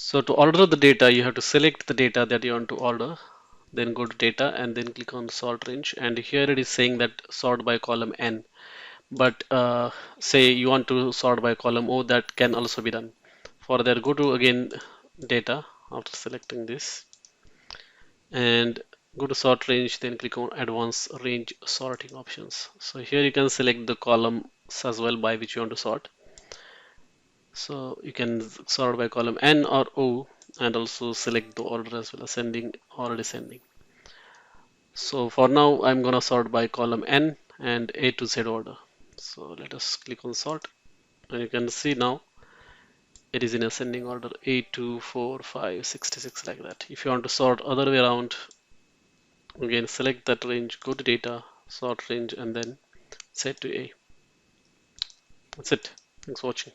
So to order the data, you have to select the data that you want to order, then go to data and then click on sort range. And here it is saying that sort by column N. But say you want to sort by column O, that can also be done. For that, go to again data after selecting this and go to sort range, then click on advanced range sorting options. So here you can select the columns as well by which you want to sort. So you can sort by column N or O and also select the order as well, ascending or descending. So for now, I'm gonna sort by column N and A to Z order. So let us click on sort and you can see now it is in ascending order 8, 2, 4, 5, 66 like that. If you want to sort other way around, again select that range, go to data, sort range and then set to A. That's it. Thanks for watching.